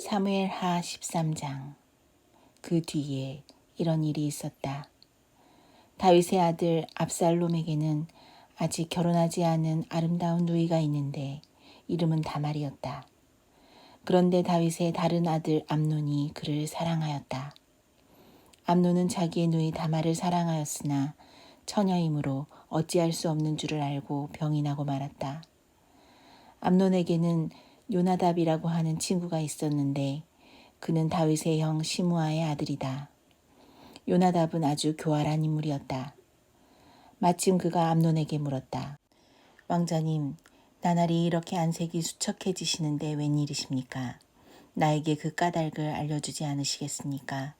사무엘하 13장. 그 뒤에 이런 일이 있었다. 다윗의 아들 압살롬에게는 아직 결혼하지 않은 아름다운 누이가 있는데 이름은 다말이었다. 그런데 다윗의 다른 아들 암논이 그를 사랑하였다. 암논은 자기의 누이 다말을 사랑하였으나 처녀이므로 어찌할 수 없는 줄을 알고 병이 나고 말았다. 암논에게는 요나답이라고 하는 친구가 있었는데 그는 다윗의 형 시므아의 아들이다. 요나답은 아주 교활한 인물이었다. 마침 그가 암논에게 물었다. 왕자님, 나날이 이렇게 안색이 수척해지시는데 웬일이십니까? 나에게 그 까닭을 알려주지 않으시겠습니까?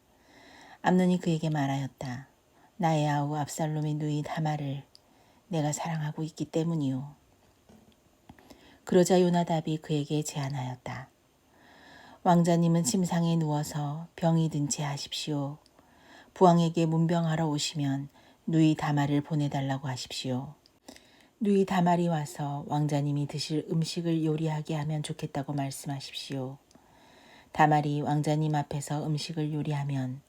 암논이 그에게 말하였다. 나의 아우 압살롬의 누이 다말을 내가 사랑하고 있기 때문이요. 그러자 요나답이 그에게 제안하였다. 왕자님은 침상에 누워서 병이 든 채 하십시오. 부왕에게 문병하러 오시면 누이 다말을 보내달라고 하십시오. 누이 다말이 와서 왕자님이 드실 음식을 요리하게 하면 좋겠다고 말씀하십시오. 다말이 왕자님 앞에서 음식을 요리하면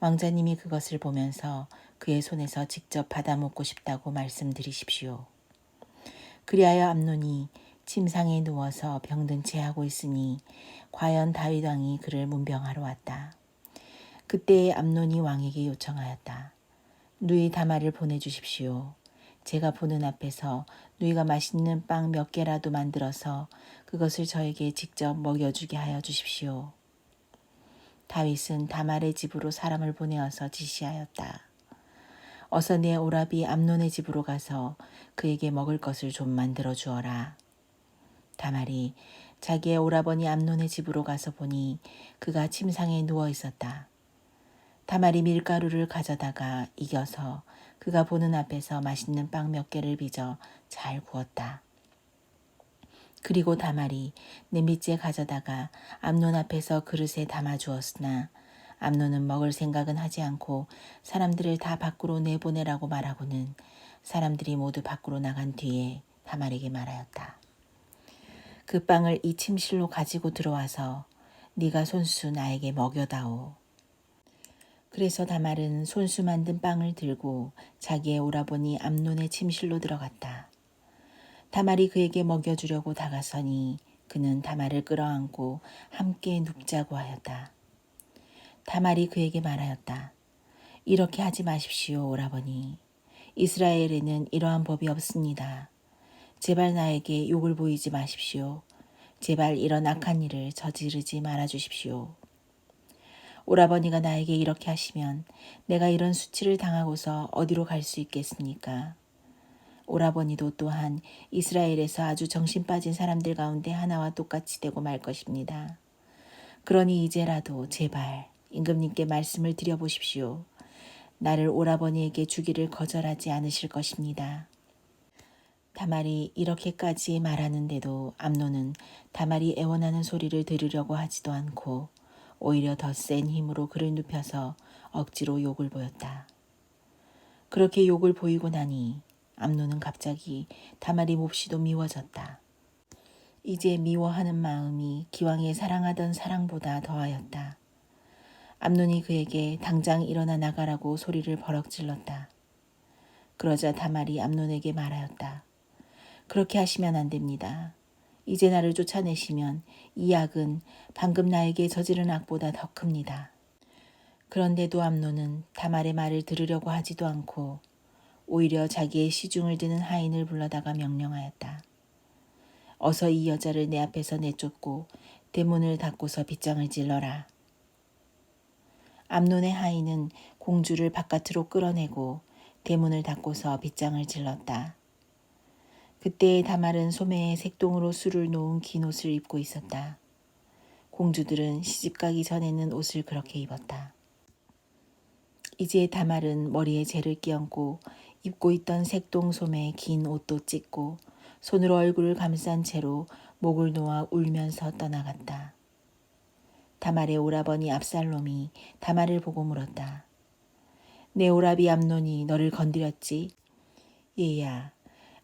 왕자님이 그것을 보면서 그의 손에서 직접 받아 먹고 싶다고 말씀드리십시오. 그리하여 암논이 침상에 누워서 병든 채 하고 있으니 과연 다윗 왕이 그를 문병하러 왔다. 그때에 암논이 왕에게 요청하였다. 누이 다말을 보내주십시오. 제가 보는 앞에서 누이가 맛있는 빵 몇 개라도 만들어서 그것을 저에게 직접 먹여주게 하여 주십시오. 다윗은 다말의 집으로 사람을 보내어서 지시하였다. 어서 내 오라비 암논의 집으로 가서 그에게 먹을 것을 좀 만들어 주어라. 다말이 자기의 오라버니 암논의 집으로 가서 보니 그가 침상에 누워 있었다. 다말이 밀가루를 가져다가 익어서 그가 보는 앞에서 맛있는 빵 몇 개를 빚어 잘 구웠다. 그리고 다말이 냄비째 가져다가 암논 앞에서 그릇에 담아 주었으나 암논은 먹을 생각은 하지 않고 사람들을 다 밖으로 내보내라고 말하고는 사람들이 모두 밖으로 나간 뒤에 다말에게 말하였다. 그 빵을 이 침실로 가지고 들어와서 네가 손수 나에게 먹여다오. 그래서 다말은 손수 만든 빵을 들고 자기의 오라버니 암논의 침실로 들어갔다. 다말이 그에게 먹여주려고 다가서니 그는 다말을 끌어안고 함께 눕자고 하였다. 다말이 그에게 말하였다. 이렇게 하지 마십시오, 오라버니. 이스라엘에는 이러한 법이 없습니다. 제발 나에게 욕을 보이지 마십시오. 제발 이런 악한 일을 저지르지 말아주십시오. 오라버니가 나에게 이렇게 하시면 내가 이런 수치를 당하고서 어디로 갈 수 있겠습니까? 오라버니도 또한 이스라엘에서 아주 정신 빠진 사람들 가운데 하나와 똑같이 되고 말 것입니다. 그러니 이제라도 제발 임금님께 말씀을 드려보십시오. 나를 오라버니에게 주기를 거절하지 않으실 것입니다. 다말이 이렇게까지 말하는데도 암논은 다말이 애원하는 소리를 들으려고 하지도 않고 오히려 더 센 힘으로 그를 눕혀서 억지로 욕을 보였다. 그렇게 욕을 보이고 나니 암논은 갑자기 다말이 몹시도 미워졌다. 이제 미워하는 마음이 기왕에 사랑하던 사랑보다 더하였다. 암논이 그에게 당장 일어나 나가라고 소리를 버럭 질렀다. 그러자 다말이 암논에게 말하였다. 그렇게 하시면 안 됩니다. 이제 나를 쫓아내시면 이 악은 방금 나에게 저지른 악보다 더 큽니다. 그런데도 암논은 다말의 말을 들으려고 하지도 않고 오히려 자기의 시중을 드는 하인을 불러다가 명령하였다. 어서 이 여자를 내 앞에서 내쫓고 대문을 닫고서 빗장을 찔러라. 암논의 하인은 공주를 바깥으로 끌어내고 대문을 닫고서 빗장을 질렀다. 그때 다말은 소매에 색동으로 술을 놓은 긴 옷을 입고 있었다. 공주들은 시집가기 전에는 옷을 그렇게 입었다. 이제 다말은 머리에 재를 끼얹고 입고 있던 색동 소매에 긴 옷도 찢고 손으로 얼굴을 감싼 채로 목을 놓아 울면서 떠나갔다. 다말의 오라버니 압살롬이 다말을 보고 물었다. 내 오라비 암논이 너를 건드렸지? 얘야,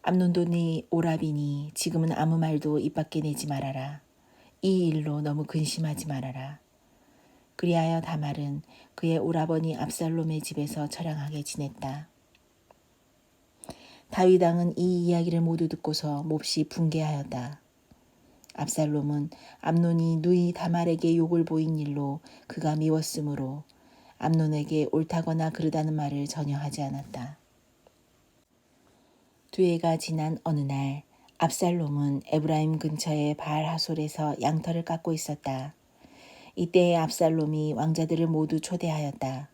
암논도 네 오라비니 지금은 아무 말도 입 밖에 내지 말아라. 이 일로 너무 근심하지 말아라. 그리하여 다말은 그의 오라버니 압살롬의 집에서 처량하게 지냈다. 다윗 왕은 이 이야기를 모두 듣고서 몹시 분개하였다. 압살롬은 암논이 누이 다말에게 욕을 보인 일로 그가 미웠으므로 암논에게 옳다거나 그르다는 말을 전혀 하지 않았다. 두 해가 지난 어느 날 압살롬은 에브라임 근처의 바알 하솔에서 양털을 깎고 있었다. 이때에 압살롬이 왕자들을 모두 초대하였다.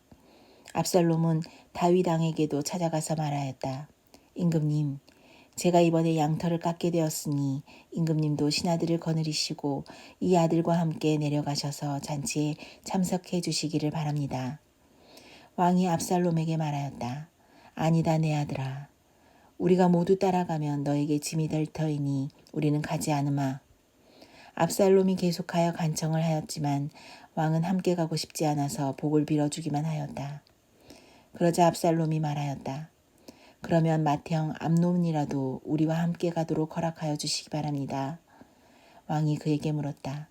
압살롬은 다윗 왕에게도 찾아가서 말하였다. 임금님, 제가 이번에 양털을 깎게 되었으니 임금님도 신하들을 거느리시고 이 아들과 함께 내려가셔서 잔치에 참석해 주시기를 바랍니다. 왕이 압살롬에게 말하였다. 아니다 내 아들아. 우리가 모두 따라가면 너에게 짐이 될 터이니 우리는 가지 않으마. 압살롬이 계속하여 간청을 하였지만 왕은 함께 가고 싶지 않아서 복을 빌어주기만 하였다. 그러자 압살롬이 말하였다. 그러면 맏형 암논이라도 우리와 함께 가도록 허락하여 주시기 바랍니다. 왕이 그에게 물었다.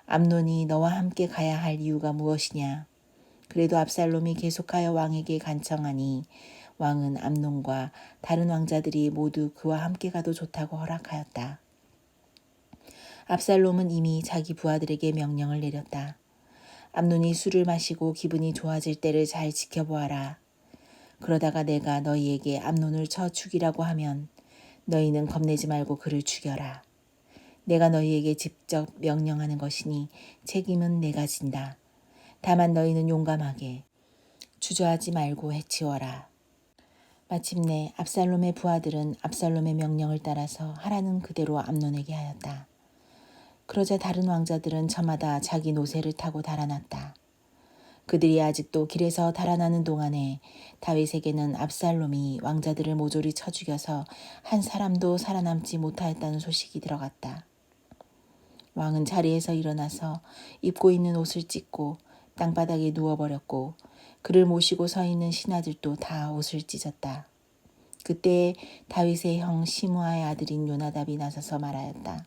암논이 너와 함께 가야 할 이유가 무엇이냐? 그래도 압살롬이 계속하여 왕에게 간청하니 왕은 암논과 다른 왕자들이 모두 그와 함께 가도 좋다고 허락하였다. 압살롬은 이미 자기 부하들에게 명령을 내렸다. 암논이 술을 마시고 기분이 좋아질 때를 잘 지켜보아라. 그러다가 내가 너희에게 암논을 쳐 죽이라고 하면 너희는 겁내지 말고 그를 죽여라. 내가 너희에게 직접 명령하는 것이니 책임은 내가 진다. 다만 너희는 용감하게 주저하지 말고 해치워라. 마침내 압살롬의 부하들은 압살롬의 명령을 따라서 하라는 그대로 암논에게 하였다. 그러자 다른 왕자들은 저마다 자기 노새를 타고 달아났다. 그들이 아직도 길에서 달아나는 동안에 다윗에게는 압살롬이 왕자들을 모조리 쳐 죽여서 한 사람도 살아남지 못하였다는 소식이 들어갔다. 왕은 자리에서 일어나서 입고 있는 옷을 찢고 땅바닥에 누워버렸고 그를 모시고 서 있는 신하들도 다 옷을 찢었다. 그때 다윗의 형 시므아의 아들인 요나답이 나서서 말하였다.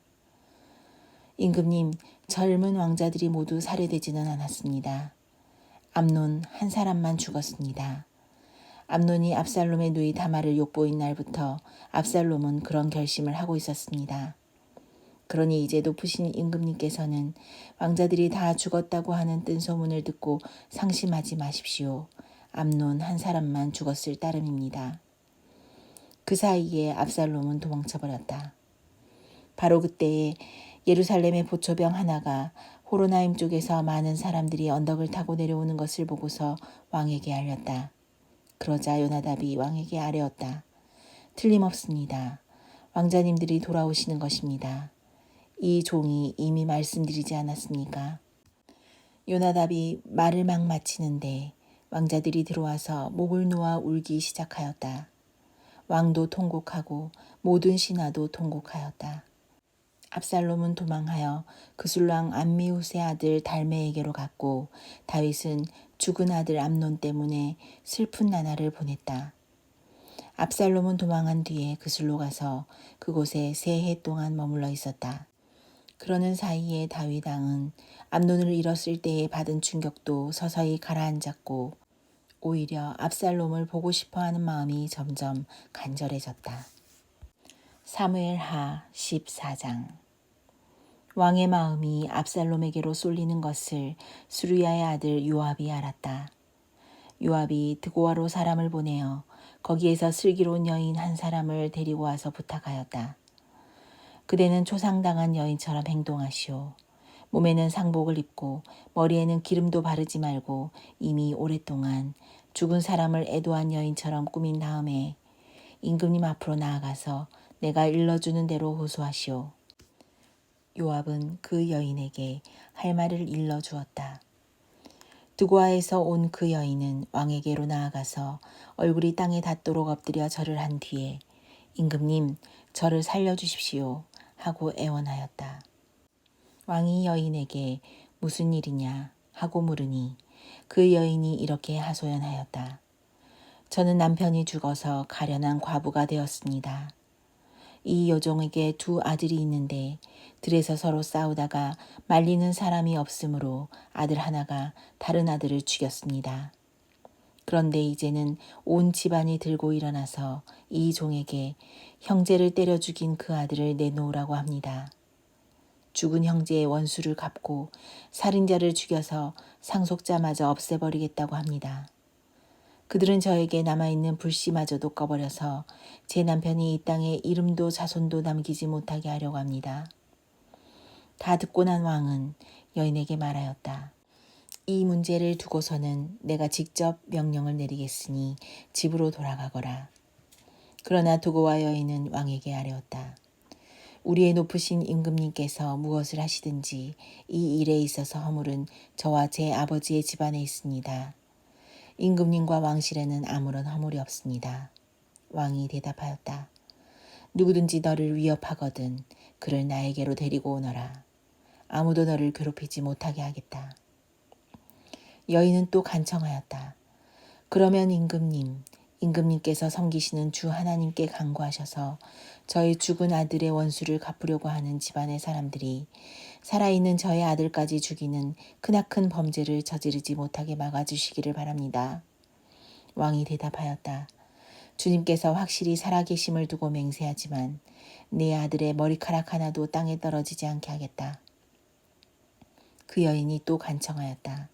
임금님, 젊은 왕자들이 모두 살해되지는 않았습니다. 암논 한 사람만 죽었습니다. 암논이 압살롬의 누이 다말을 욕보인 날부터 압살롬은 그런 결심을 하고 있었습니다. 그러니 이제 높으신 임금님께서는 왕자들이 다 죽었다고 하는 뜬소문을 듣고 상심하지 마십시오. 암논 한 사람만 죽었을 따름입니다. 그 사이에 압살롬은 도망쳐버렸다. 바로 그때에 예루살렘의 보초병 하나가 호로나임 쪽에서 많은 사람들이 언덕을 타고 내려오는 것을 보고서 왕에게 알렸다. 그러자 요나답이 왕에게 아뢰었다. 틀림없습니다. 왕자님들이 돌아오시는 것입니다. 이 종이 이미 말씀드리지 않았습니까? 요나답이 말을 막 마치는데 왕자들이 들어와서 목을 놓아 울기 시작하였다. 왕도 통곡하고 모든 신하도 통곡하였다. 압살롬은 도망하여 그술랑 암미훗의 아들 달메에게로 갔고 다윗은 죽은 아들 암논 때문에 슬픈 나날을 보냈다. 압살롬은 도망한 뒤에 그술로 가서 그곳에 3해 동안 머물러 있었다. 그러는 사이에 다윗 왕은 암논을 잃었을 때에 받은 충격도 서서히 가라앉았고 오히려 압살롬을 보고 싶어하는 마음이 점점 간절해졌다. 사무엘하 14장. 왕의 마음이 압살롬에게로 쏠리는 것을 수르야의 아들 요압이 알았다. 요압이 드고아로 사람을 보내어 거기에서 슬기로운 여인 한 사람을 데리고 와서 부탁하였다. 그대는 초상당한 여인처럼 행동하시오. 몸에는 상복을 입고 머리에는 기름도 바르지 말고 이미 오랫동안 죽은 사람을 애도한 여인처럼 꾸민 다음에 임금님 앞으로 나아가서 내가 일러주는 대로 호소하시오. 요압은 그 여인에게 할 말을 일러주었다. 드고아에서 온 그 여인은 왕에게로 나아가서 얼굴이 땅에 닿도록 엎드려 절을 한 뒤에 임금님 저를 살려주십시오 하고 애원하였다. 왕이 여인에게 무슨 일이냐 하고 물으니 그 여인이 이렇게 하소연하였다. 저는 남편이 죽어서 가련한 과부가 되었습니다. 이 여종에게 두 아들이 있는데 들에서 서로 싸우다가 말리는 사람이 없으므로 아들 하나가 다른 아들을 죽였습니다. 그런데 이제는 온 집안이 들고 일어나서 이 종에게 형제를 때려 죽인 그 아들을 내놓으라고 합니다. 죽은 형제의 원수를 갚고 살인자를 죽여서 상속자마저 없애버리겠다고 합니다. 그들은 저에게 남아있는 불씨마저도 꺼버려서 제 남편이 이 땅에 이름도 자손도 남기지 못하게 하려고 합니다. 다 듣고 난 왕은 여인에게 말하였다. 이 문제를 두고서는 내가 직접 명령을 내리겠으니 집으로 돌아가거라. 그러나 두고와 여인은 왕에게 아뢰었다. 우리의 높으신 임금님께서 무엇을 하시든지 이 일에 있어서 허물은 저와 제 아버지의 집안에 있습니다. 임금님과 왕실에는 아무런 허물이 없습니다. 왕이 대답하였다. 누구든지 너를 위협하거든 그를 나에게로 데리고 오너라. 아무도 너를 괴롭히지 못하게 하겠다. 여인은 또 간청하였다. 그러면 임금님께서 섬기시는 주 하나님께 간구하셔서 저희 죽은 아들의 원수를 갚으려고 하는 집안의 사람들이 살아있는 저의 아들까지 죽이는 크나큰 범죄를 저지르지 못하게 막아주시기를 바랍니다. 왕이 대답하였다. 주님께서 확실히 살아계심을 두고 맹세하지만 내 아들의 머리카락 하나도 땅에 떨어지지 않게 하겠다. 그 여인이 또 간청하였다.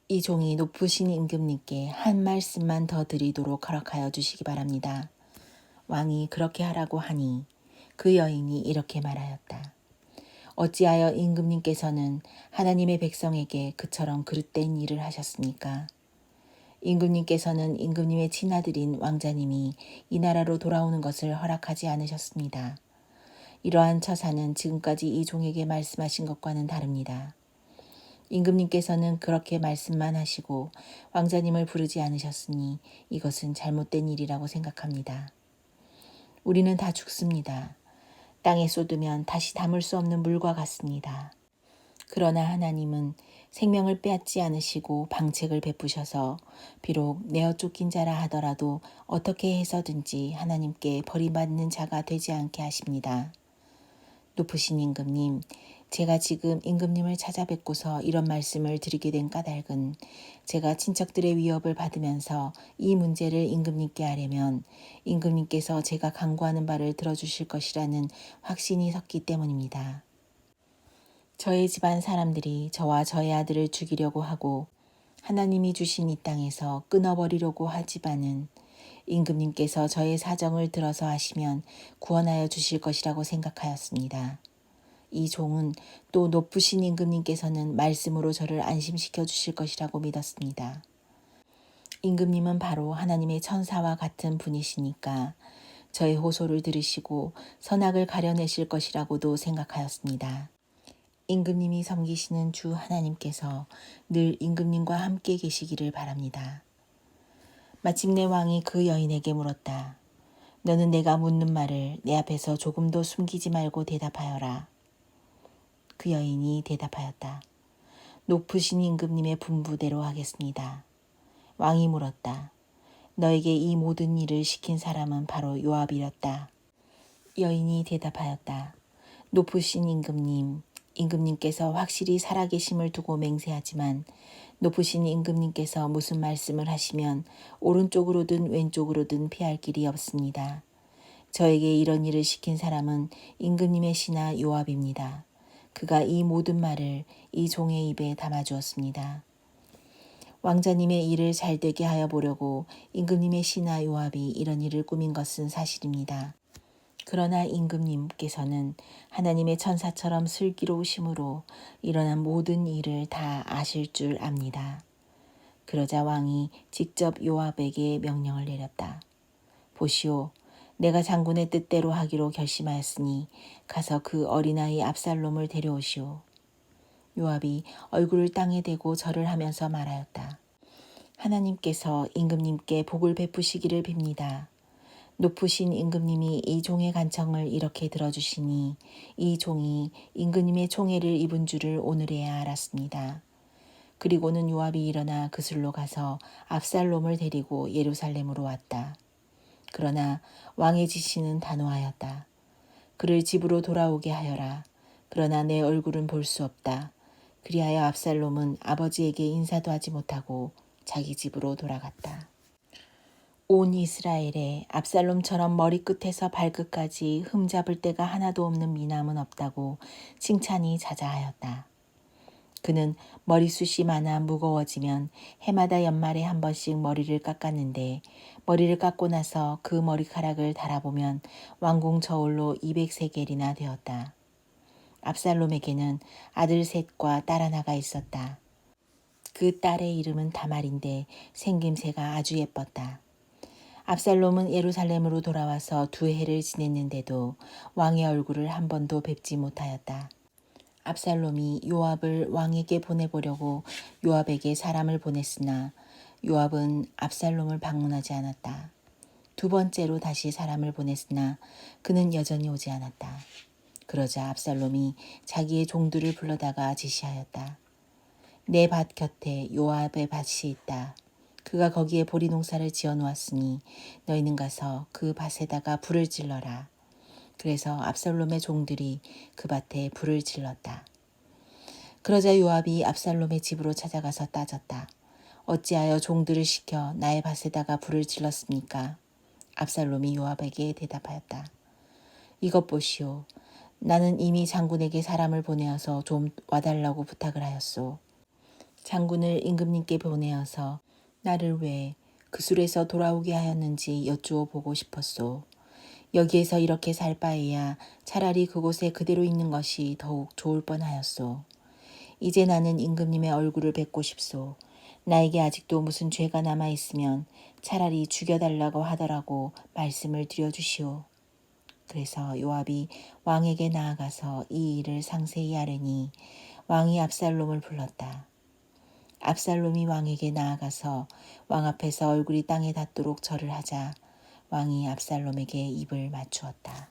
이 종이 높으신 임금님께 한 말씀만 더 드리도록 허락하여 주시기 바랍니다. 왕이 그렇게 하라고 하니 그 여인이 이렇게 말하였다. 어찌하여 임금님께서는 하나님의 백성에게 그처럼 그릇된 일을 하셨습니까? 임금님께서는 임금님의 친아들인 왕자님이 이 나라로 돌아오는 것을 허락하지 않으셨습니다. 이러한 처사는 지금까지 이 종에게 말씀하신 것과는 다릅니다. 임금님께서는 그렇게 말씀만 하시고 왕자님을 부르지 않으셨으니 이것은 잘못된 일이라고 생각합니다. 우리는 다 죽습니다. 땅에 쏟으면 다시 담을 수 없는 물과 같습니다. 그러나 하나님은 생명을 빼앗지 않으시고 방책을 베푸셔서 비록 내어 쫓긴 자라 하더라도 어떻게 해서든지 하나님께 버림받는 자가 되지 않게 하십니다. 높으신 임금님, 제가 지금 임금님을 찾아뵙고서 이런 말씀을 드리게 된 까닭은 제가 친척들의 위협을 받으면서 이 문제를 임금님께 하려면 임금님께서 제가 간구하는 바를 들어주실 것이라는 확신이 섰기 때문입니다. 저의 집안 사람들이 저와 저의 아들을 죽이려고 하고 하나님이 주신 이 땅에서 끊어버리려고 하지만은 임금님께서 저의 사정을 들어서 하시면 구원하여 주실 것이라고 생각하였습니다. 이 종은 또 높으신 임금님께서는 말씀으로 저를 안심시켜 주실 것이라고 믿었습니다. 임금님은 바로 하나님의 천사와 같은 분이시니까 저의 호소를 들으시고 선악을 가려내실 것이라고도 생각하였습니다. 임금님이 섬기시는 주 하나님께서 늘 임금님과 함께 계시기를 바랍니다. 마침내 왕이 그 여인에게 물었다. 너는 내가 묻는 말을 내 앞에서 조금도 숨기지 말고 대답하여라. 그 여인이 대답하였다. 높으신 임금님의 분부대로 하겠습니다. 왕이 물었다. 너에게 이 모든 일을 시킨 사람은 바로 요압이었다. 여인이 대답하였다. 높으신 임금님께서 확실히 살아계심을 두고 맹세하지만 높으신 임금님께서 무슨 말씀을 하시면 오른쪽으로든 왼쪽으로든 피할 길이 없습니다. 저에게 이런 일을 시킨 사람은 임금님의 신하 요압입니다. 그가 이 모든 말을 이 종의 입에 담아주었습니다. 왕자님의 일을 잘되게 하여 보려고 임금님의 신하 요압이 이런 일을 꾸민 것은 사실입니다. 그러나 임금님께서는 하나님의 천사처럼 슬기로우심으로 일어난 모든 일을 다 아실 줄 압니다. 그러자 왕이 직접 요압에게 명령을 내렸다. 보시오, 내가 장군의 뜻대로 하기로 결심하였으니 가서 그 어린아이 압살롬을 데려오시오. 요압이 얼굴을 땅에 대고 절을 하면서 말하였다. 하나님께서 임금님께 복을 베푸시기를 빕니다. 높으신 임금님이 이 종의 간청을 이렇게 들어주시니 이 종이 임금님의 총애를 입은 줄을 오늘에야 알았습니다. 그리고는 요압이 일어나 그술로 가서 압살롬을 데리고 예루살렘으로 왔다. 그러나 왕의 지시는 단호하였다. 그를 집으로 돌아오게 하여라. 그러나 내 얼굴은 볼 수 없다. 그리하여 압살롬은 아버지에게 인사도 하지 못하고 자기 집으로 돌아갔다. 온 이스라엘에 압살롬처럼 머리끝에서 발끝까지 흠잡을 데가 하나도 없는 미남은 없다고 칭찬이 자자하였다. 그는 머리숱이 많아 무거워지면 해마다 연말에 한 번씩 머리를 깎았는데 머리를 깎고 나서 그 머리카락을 달아보면 왕궁 저울로 200세겔이나 되었다. 압살롬에게는 아들 셋과 딸 하나가 있었다. 그 딸의 이름은 다말인데 생김새가 아주 예뻤다. 압살롬은 예루살렘으로 돌아와서 2해를 지냈는데도 왕의 얼굴을 한 번도 뵙지 못하였다. 압살롬이 요압을 왕에게 보내보려고 요압에게 사람을 보냈으나 요압은 압살롬을 방문하지 않았다. 2번째로 다시 사람을 보냈으나 그는 여전히 오지 않았다. 그러자 압살롬이 자기의 종들을 불러다가 지시하였다. 내 밭 곁에 요압의 밭이 있다. 그가 거기에 보리 농사를 지어 놓았으니 너희는 가서 그 밭에다가 불을 질러라. 그래서 압살롬의 종들이 그 밭에 불을 질렀다. 그러자 요압이 압살롬의 집으로 찾아가서 따졌다. 어찌하여 종들을 시켜 나의 밭에다가 불을 질렀습니까? 압살롬이 요압에게 대답하였다. 이것 보시오. 나는 이미 장군에게 사람을 보내어서 좀 와달라고 부탁을 하였소. 장군을 임금님께 보내어서 나를 왜 그술에서 돌아오게 하였는지 여쭈어 보고 싶었소. 여기에서 이렇게 살 바에야 차라리 그곳에 그대로 있는 것이 더욱 좋을 뻔하였소. 이제 나는 임금님의 얼굴을 뵙고 싶소. 나에게 아직도 무슨 죄가 남아 있으면 차라리 죽여달라고 하더라고 말씀을 드려주시오. 그래서 요압이 왕에게 나아가서 이 일을 상세히 아뢰니 왕이 압살롬을 불렀다. 압살롬이 왕에게 나아가서 왕 앞에서 얼굴이 땅에 닿도록 절을 하자 왕이 압살롬에게 입을 맞추었다.